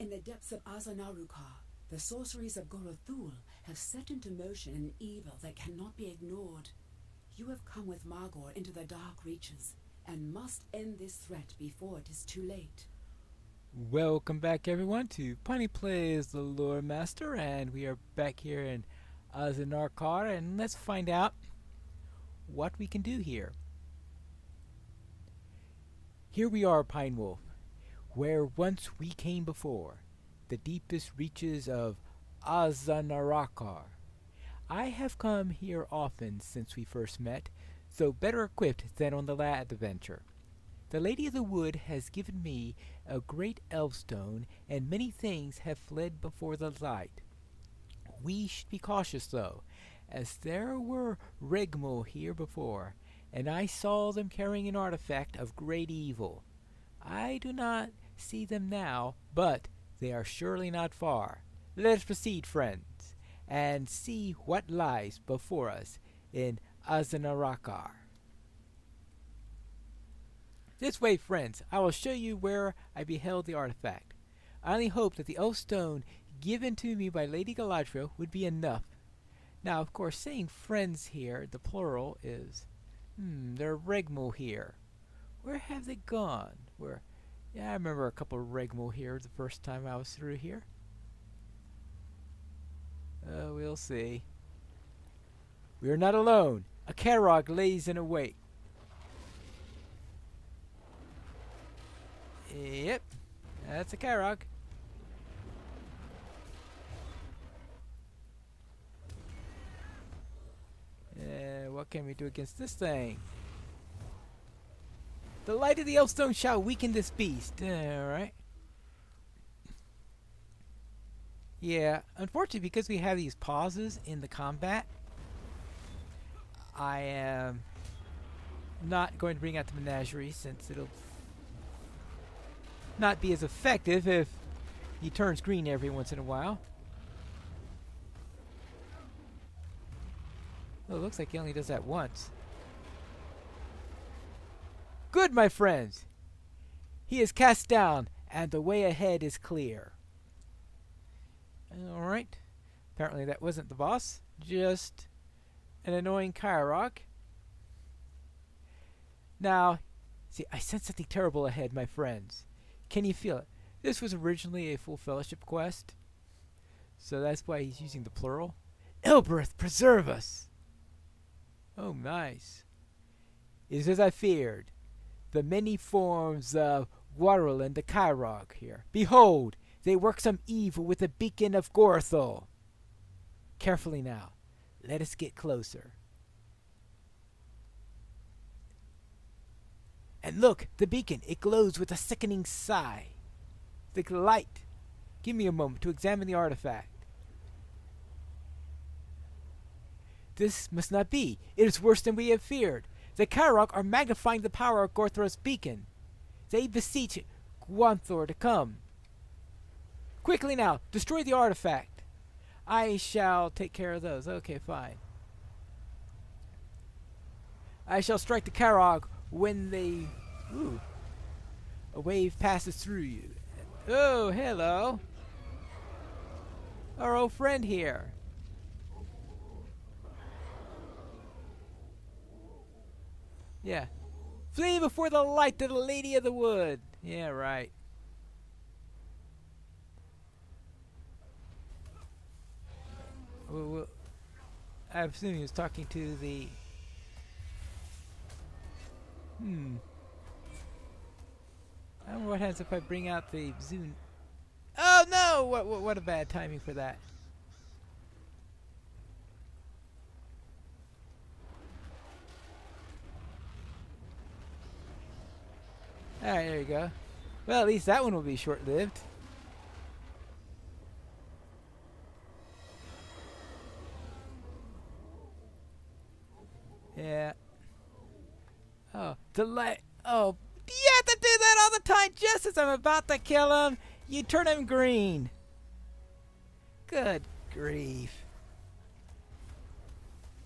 In the depths of Azanarukar, the sorceries of Gorothul have set into motion an evil that cannot be ignored. You have come with Magor into the dark reaches, and must end this threat before it is too late. Welcome back everyone to Punny Plays the Lore Master, and we are back here in Azanarukar, and let's find out what we can do here. Here we are, Pine Wolf, where once we came before, the deepest reaches of Azanarukar. I have come here often since we first met, though better equipped than on the last adventure. The Lady of the Wood has given me a great elfstone, and many things have fled before the light. We should be cautious, though, as there were Regmul here before, and I saw them carrying an artifact of great evil. I do not see them now, but they are surely not far. Let us proceed, friends, and see what lies before us in Azanarukar. This way, friends, I will show you where I beheld the artifact. I only hope that the elf stone given to me by Lady LOTRO would be enough. Now, of course, saying friends here, the plural is, there are Regmul here. Where have they gone? Yeah, I remember a couple of Regmul here the first time I was through here. We'll see. We are not alone. A Karog lays in wait. Yep, that's a Karog. What can we do against this thing? The light of the Elfstone shall weaken this beast. Alright. Yeah, unfortunately, because we have these pauses in the combat, I am not going to bring out the menagerie, since it'll not be as effective if he turns green every once in a while. Well, it looks like he only does that once. Good, my friends! He is cast down, and the way ahead is clear. Alright. Apparently that wasn't the boss, just an annoying Karog. Now, see, I sense something terrible ahead, my friends. Can you feel it? This was originally a full fellowship quest, so that's why he's using the plural. Ilberith, preserve us! Oh, nice. It is as I feared. The many forms of Warrel and the Karog here. Behold, they work some evil with the beacon of Gorthol. Carefully now. Let us get closer. And look, the beacon, it glows with a sickening sigh. The light. Give me a moment to examine the artifact. This must not be. It is worse than we have feared. The Karog are magnifying the power of Gorthros's beacon. They beseech Gwanthor to come. Quickly now, destroy the artifact. I shall take care of those. Okay, fine. I shall strike the Karog when they... Ooh. A wave passes through you. Oh, hello. Our old friend here. Yeah. Flee before the light of the Lady of the Wood. Yeah, right. Well, I assume he was talking to the... I wonder what happens if I bring out the Zune. Oh no! What a bad timing for that. Alright, there you go. Well, at least that one will be short-lived. Yeah. Oh, delay. Oh, you have to do that all the time just as I'm about to kill him. You turn him green. Good grief.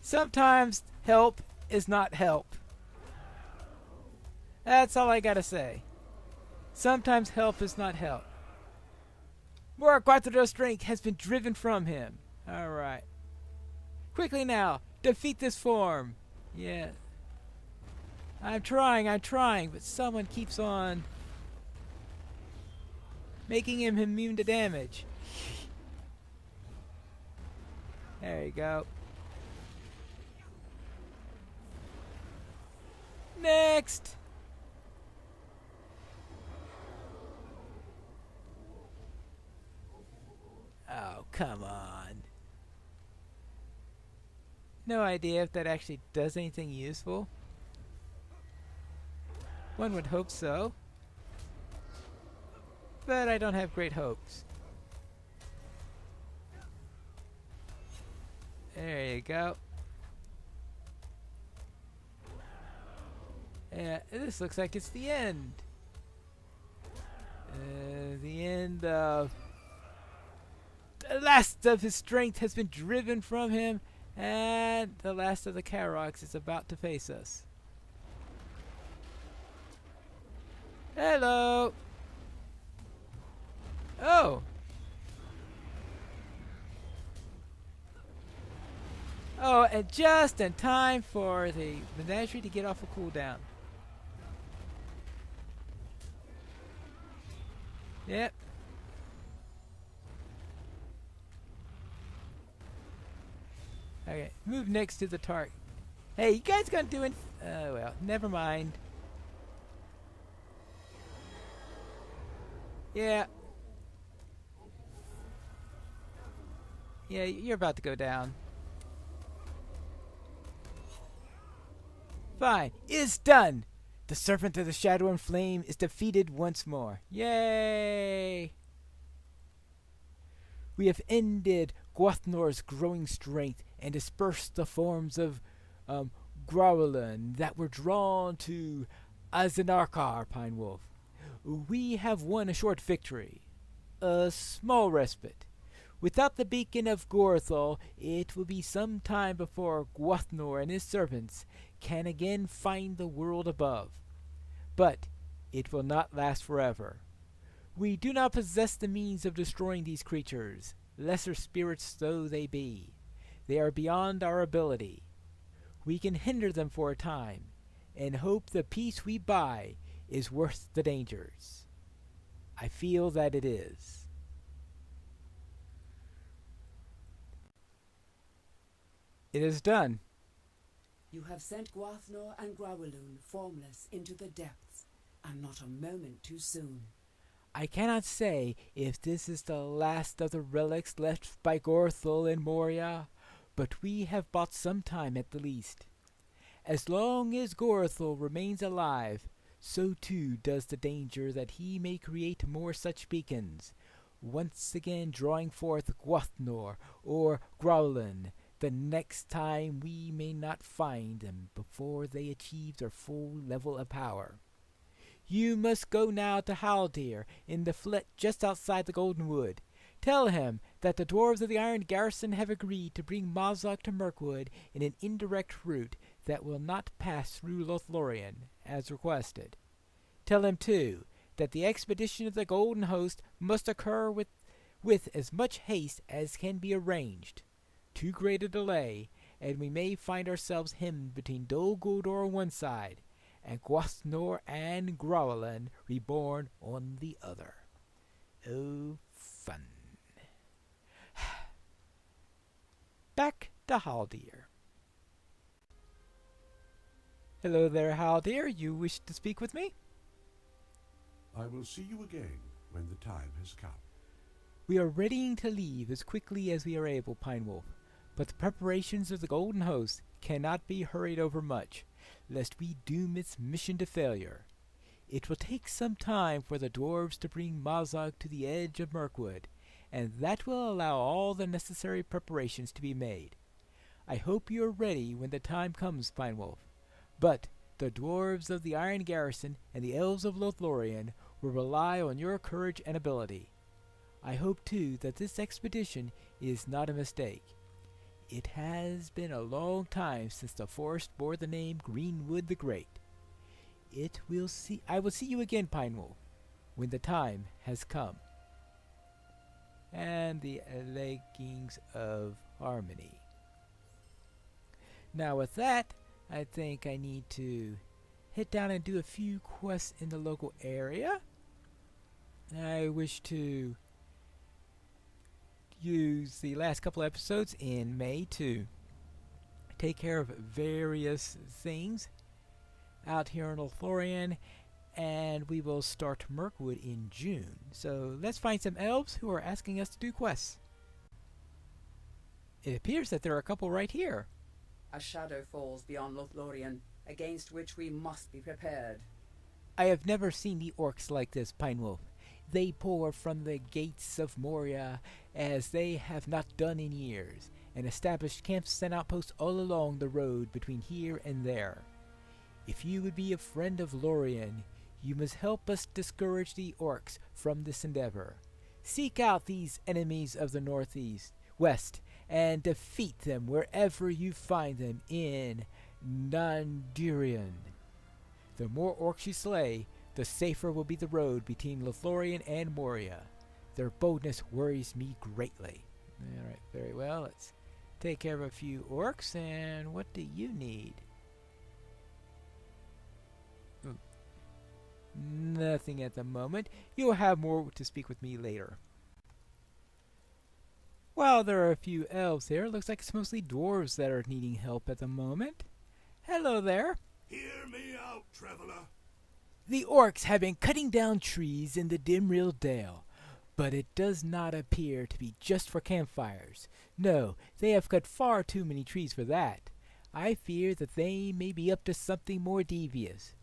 Sometimes help is not help. That's all I gotta say. Sometimes help is not help. Our Quattro strength has been driven from him. Alright. Quickly now, defeat this form. Yeah. I'm trying, but someone keeps on making him immune to damage. There you go. Next! Oh, come on. No idea if that actually does anything useful. One would hope so. But I don't have great hopes. There you go. Yeah, this looks like it's the end. The end of... The last of his strength has been driven from him, and the last of the Karoks is about to face us. Hello! Oh! Oh, and just in time for the menagerie to get off a cooldown. Yep. Okay, move next to the target. Hey, you guys gonna do it? Well, never mind. Yeah. Yeah, you're about to go down. Fine, it's done! The Serpent of the Shadow and Flame is defeated once more. Yay! We have ended Gwatnor's growing strength and dispersed the forms of Growlin that were drawn to Azanarkar, Pine Wolf. We have won a short victory. A small respite. Without the beacon of Gorthol, it will be some time before Gwathnor and his servants can again find the world above. But it will not last forever. We do not possess the means of destroying these creatures, lesser spirits though they be. They are beyond our ability. We can hinder them for a time, and hope the peace we buy is worth the dangers. I feel that it is. It is done. You have sent Gwathnor and Growaloon formless into the depths, and not a moment too soon. I cannot say if this is the last of the relics left by Gorthul in Moria, but we have bought some time at the least. As long as Gorthul remains alive, so too does the danger that he may create more such beacons, once again drawing forth Gwathnor or Growlin. The next time we may not find them before they achieve their full level of power. You must go now to Haldir in the flit just outside the Golden Wood. Tell him that the dwarves of the Iron Garrison have agreed to bring Mazak to Mirkwood in an indirect route that will not pass through Lothlorien, as requested. Tell him, too, that the expedition of the Golden Host must occur with as much haste as can be arranged. Too great a delay, and we may find ourselves hemmed between Dol Guldur on one side, and Gwathnor and Growlin reborn on the other. Oh, fun. Back to Haldir. Hello there, Haldir. You wish to speak with me? I will see you again when the time has come. We are readying to leave as quickly as we are able, Pine Wolf, but the preparations of the Golden Host cannot be hurried over much, lest we doom its mission to failure. It will take some time for the dwarves to bring Mazak to the edge of Mirkwood, and that will allow all the necessary preparations to be made. I hope you are ready when the time comes, Pine Wolf, but the dwarves of the Iron Garrison and the elves of Lothlorien will rely on your courage and ability. I hope, too, that this expedition is not a mistake. It has been a long time since the forest bore the name Greenwood the Great. I will see you again, Pine Wolf, when the time has come. and the leggings of harmony. Now with that, I think I need to head down and do a few quests in the local area. I wish to use the last couple episodes in May to take care of various things out here in Lothlorien, and we will start Mirkwood in June. So let's find some elves who are asking us to do quests. It appears that there are a couple right here. A shadow falls beyond Lothlorien, against which we must be prepared. I have never seen the orcs like this, Pinewolf. They pour from the gates of Moria as they have not done in years, and established camps and outposts all along the road between here and there. If you would be a friend of Lorien, you must help us discourage the orcs from this endeavor. Seek out these enemies of the west, and defeat them wherever you find them in Nandurian. The more orcs you slay, the safer will be the road between Lothlorien and Moria. Their boldness worries me greatly. Alright, very well. Let's take care of a few orcs. And what do you need? Ooh. Nothing at the moment. You'll have more to speak with me later. While there are a few elves here, it looks like it's mostly dwarves that are needing help at the moment. Hello there. Hear me out, traveler. The orcs have been cutting down trees in the Dimrill Dale, but it does not appear to be just for campfires. No, they have cut far too many trees for that. I fear that they may be up to something more devious.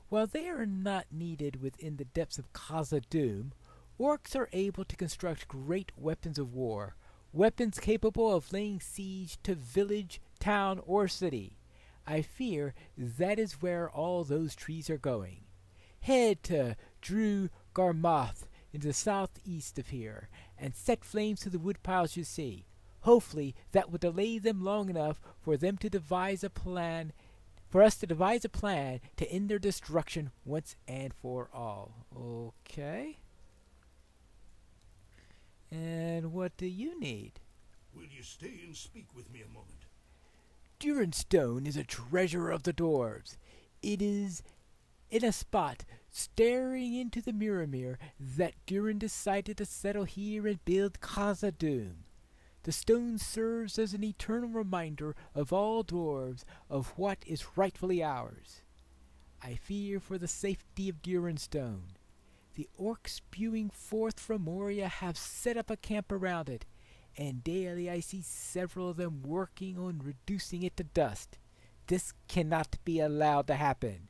While they are not needed within the depths of Khazad-dûm, orcs are able to construct great weapons of war, weapons capable of laying siege to village, town, or city. I fear that is where all those trees are going. Head to Drew Garmoth in the southeast of here, and set flames to the woodpiles you see. Hopefully that will delay them long enough for them to devise a plan, for us to devise a plan to end their destruction once and for all. Okay. And what do you need? Will you stay and speak with me a moment? Durinstone is a treasure of the dwarves. It is in a spot staring into the Mirror that Durin decided to settle here and build Khazad-dûm. The stone serves as an eternal reminder of all dwarves of what is rightfully ours. I fear for the safety of Durinstone. The orcs spewing forth from Moria have set up a camp around it, and daily I see several of them working on reducing it to dust. This cannot be allowed to happen.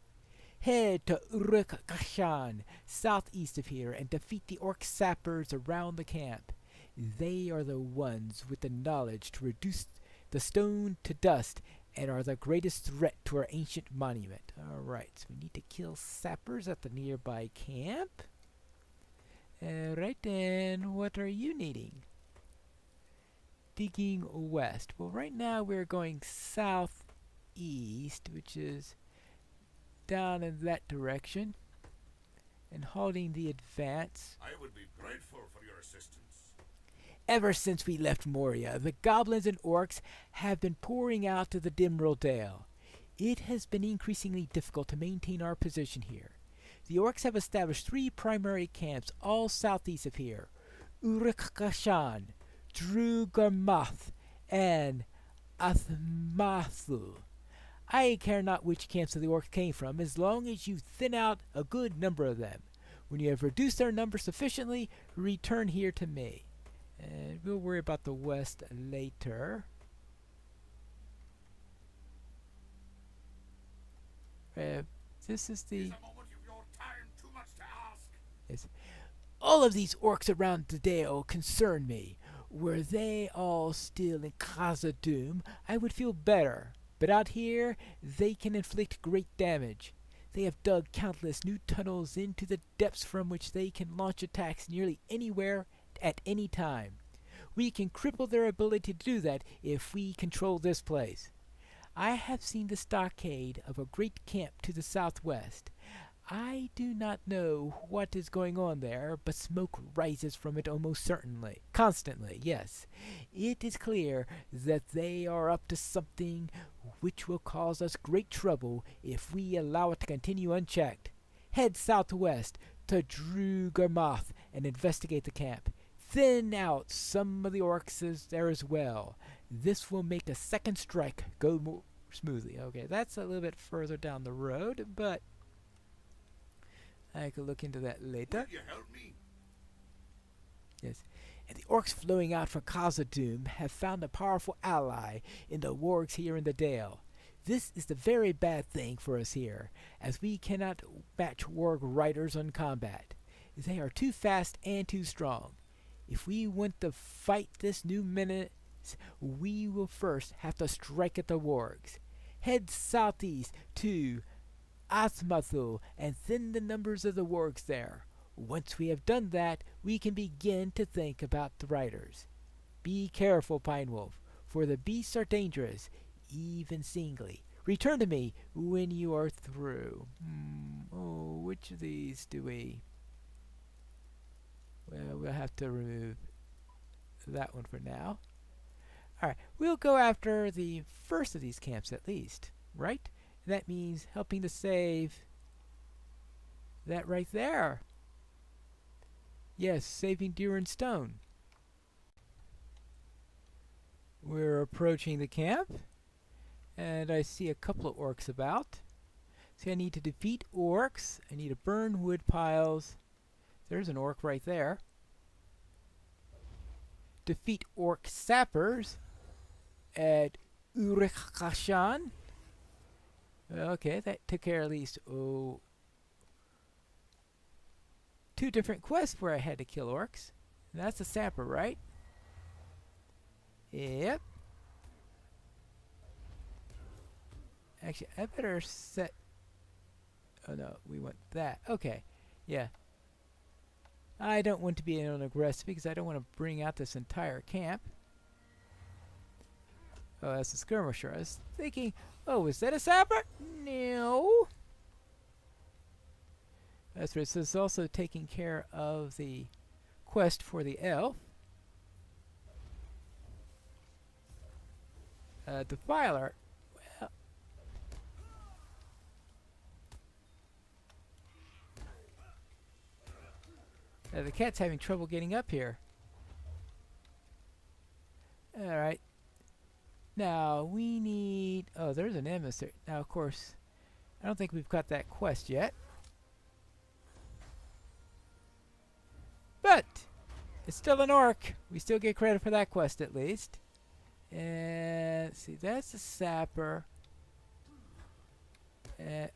Head to Uruk-Kashan, southeast of here, and defeat the orc sappers around the camp. They are the ones with the knowledge to reduce the stone to dust and are the greatest threat to our ancient monument. Alright, so we need to kill sappers at the nearby camp. Alright, and what are you needing? Digging west. Well, right now we're going southeast, which is down in that direction, and halting the advance. I would be grateful for your assistance. Ever since we left Moria, the goblins and orcs have been pouring out to the Dimrill Dale. It has been increasingly difficult to maintain our position here. The orcs have established 3 primary camps all southeast of here: Uruk-Kashan, Drugarmath, and Athmathul. I care not which camps of the orcs came from, as long as you thin out a good number of them. When you have reduced their number sufficiently, return here to me. And we'll worry about the west later. This is the... Is a moment of your time too much to ask? Yes. All of these orcs around the Dale concern me. Were they all still in Khazad-dûm, I would feel better. But out here, they can inflict great damage. They have dug countless new tunnels into the depths from which they can launch attacks nearly anywhere at any time. We can cripple their ability to do that if we control this place. I have seen the stockade of a great camp to the southwest. I do not know what is going on there, but smoke rises from it almost certainly. Constantly, yes. It is clear that they are up to something which will cause us great trouble if we allow it to continue unchecked. Head southwest to Drugarmoth and investigate the camp. Thin out some of the orcs there as well. This will make a second strike go more smoothly. Okay, that's a little bit further down the road, but I could look into that later. Will you help me? Yes. And the orcs flowing out from Khazad-dûm have found a powerful ally in the wargs here in the Dale. This is the very bad thing for us here, as we cannot match warg riders on combat. They are too fast and too strong. If we want to fight this new menace, we will first have to strike at the wargs. Head southeast to Asmathul and thin the numbers of the wargs there. Once we have done that, we can begin to think about the riders. Be careful, Pine Wolf, for the beasts are dangerous, even singly. Return to me when you are through. Oh, which of these do we... Well, we'll have to remove that one for now. Alright, we'll go after the first of these camps at least, right? And that means helping to save that right there. Yes, saving deer and stone. We're approaching the camp, and I see a couple of orcs about. See, I need to defeat orcs. I need to burn wood piles. There's an orc right there. Defeat orc sappers at Urikhashan. Okay, that took care of at least, 2 different quests where I had to kill orcs. And that's a sapper, right? Yep. Actually, I better set... Oh no, we want that. Okay, yeah. I don't want to be an aggressive because I don't want to bring out this entire camp. Oh, that's a skirmisher. I was thinking, oh, is that a sapper? No. That's right. So it's also taking care of the quest for the elf. Defiler. Well, the cat's having trouble getting up here. Alright. Now, we need... Oh, there's an emissary. Now, of course, I don't think we've got that quest yet. But, it's still an orc. We still get credit for that quest, at least. And, let's see, that's a sapper.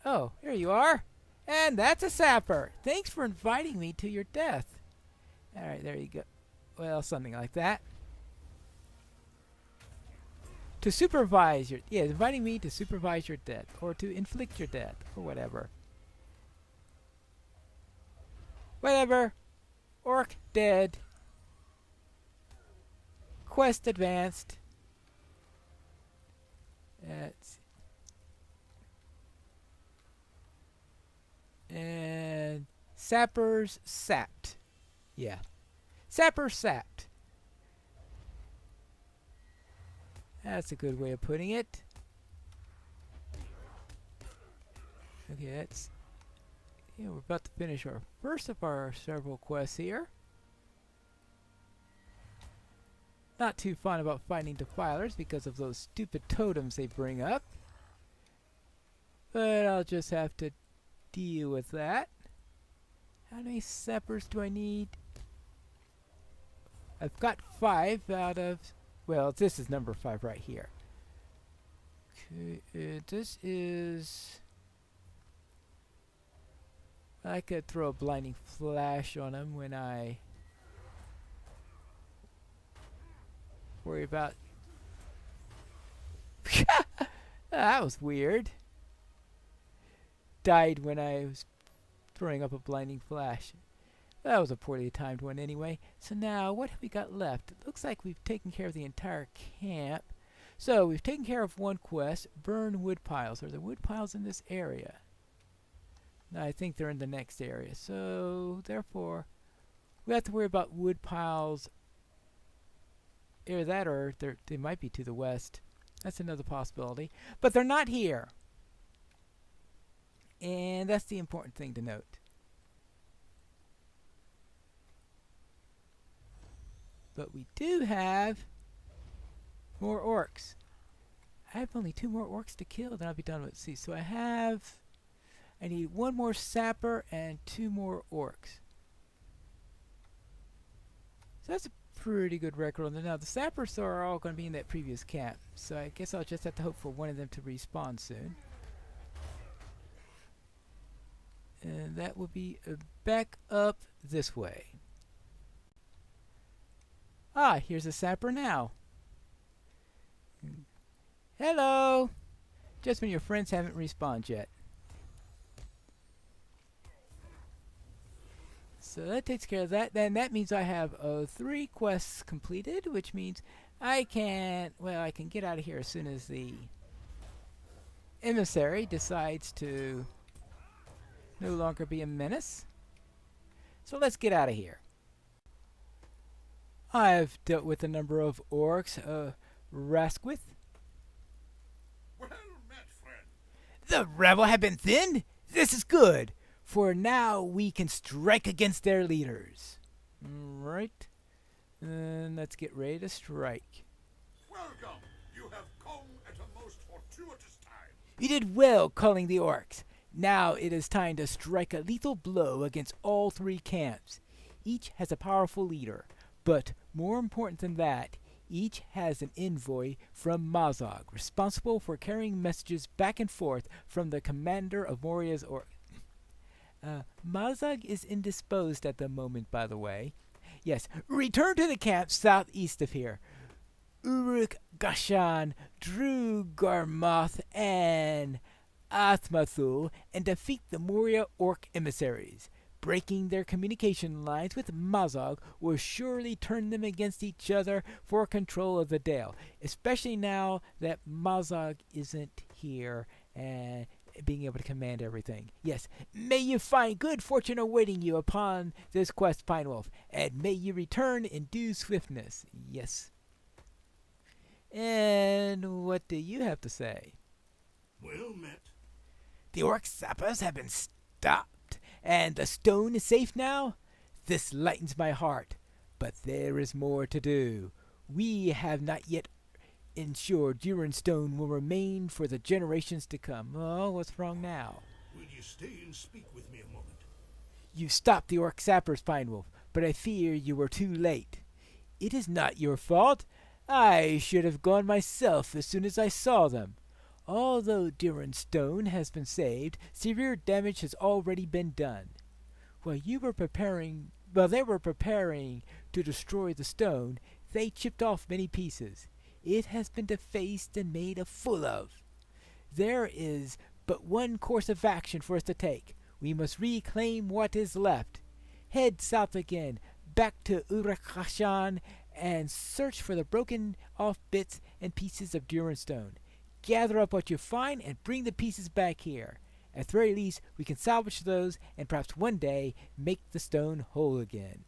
Oh, here you are. And that's a sapper. Thanks for inviting me to your death. Alright, there you go. Well, something like that. To supervise your... Yeah, inviting me to supervise your death. Or to inflict your death. Or whatever. Whatever. Orc dead. Quest advanced. And... Sappers sapped. Yeah. Sappers sapped. That's a good way of putting it. Okay, that's... Yeah, we're about to finish our first of our several quests here. Not too fun about fighting defilers because of those stupid totems they bring up. But I'll just have to deal with that. How many sappers do I need? I've got 5 out of... Well, this is number 5 right here. Okay, this is... I could throw a blinding flash on him when I worry about... That was weird. Died when I was throwing up a blinding flash. That was a poorly timed one anyway. So now, what have we got left? It looks like we've taken care of the entire camp. So, we've taken care of one quest. Burn wood piles. Are there wood piles in this area? I think they're in the next area. So, therefore, we have to worry about wood piles. Either that or they might be to the west. That's another possibility. But they're not here. And that's the important thing to note. But we do have more orcs. I have only 2 more orcs to kill, then I'll be done with it. See, so I need 1 more sapper and 2 more orcs. So that's a pretty good record on them. Now the sappers are all going to be in that previous camp, so I guess I'll just have to hope for one of them to respawn soon. And that will be back up this way. Ah, here's a sapper now. Hello! Just when your friends haven't respawned yet. So that takes care of that. Then that means I have 3 quests completed, which means I can get out of here as soon as the emissary decides to no longer be a menace. So let's get out of here. I've dealt with a number of orcs. Rasquith? Well met, friend. The rebel have been thinned? This is good, for now we can strike against their leaders. Right. And let's get ready to strike. Welcome. You have come at a most fortuitous time. You did well calling the orcs. Now it is time to strike a lethal blow against all 3 camps. Each has a powerful leader, but more important than that, each has an envoy from Mazog, responsible for carrying messages back and forth from the commander of Moria's Mazog is indisposed at the moment, by the way. Yes, return to the camp southeast of here. Uruk Gashan, Drew Garmoth, and Athmathul, and defeat the Moria orc emissaries. Breaking their communication lines with Mazog will surely turn them against each other for control of the Dale, especially now that Mazog isn't here and being able to command everything. Yes, may you find good fortune awaiting you upon this quest, Pine Wolf, and may you return in due swiftness. Yes. And what do you have to say? Well met. The orc sappers have been stopped, and the stone is safe now? This lightens my heart, but there is more to do. We have not yet ensured Durin stone will remain for the generations to come. Oh, what's wrong now? Will you stay and speak with me a moment? You stopped the orc sappers, Pine Wolf, but I fear you were too late. It is not your fault. I should have gone myself as soon as I saw them. Although Durin stone has been saved, severe damage has already been done. While they were preparing to destroy the stone, they chipped off many pieces. It has been defaced and made a fool of. There is but one course of action for us to take. We must reclaim what is left. Head south again, back to Urakashan, and search for the broken off bits and pieces of Durin stone. Gather up what you find and bring the pieces back here. At the very least, we can salvage those and perhaps one day make the stone whole again.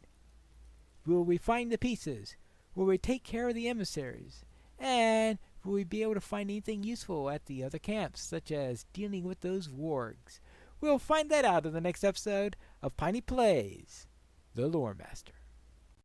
Will we find the pieces? Will we take care of the emissaries? And will we be able to find anything useful at the other camps, such as dealing with those wargs? We'll find that out in the next episode of Piney Plays, The Lore Master.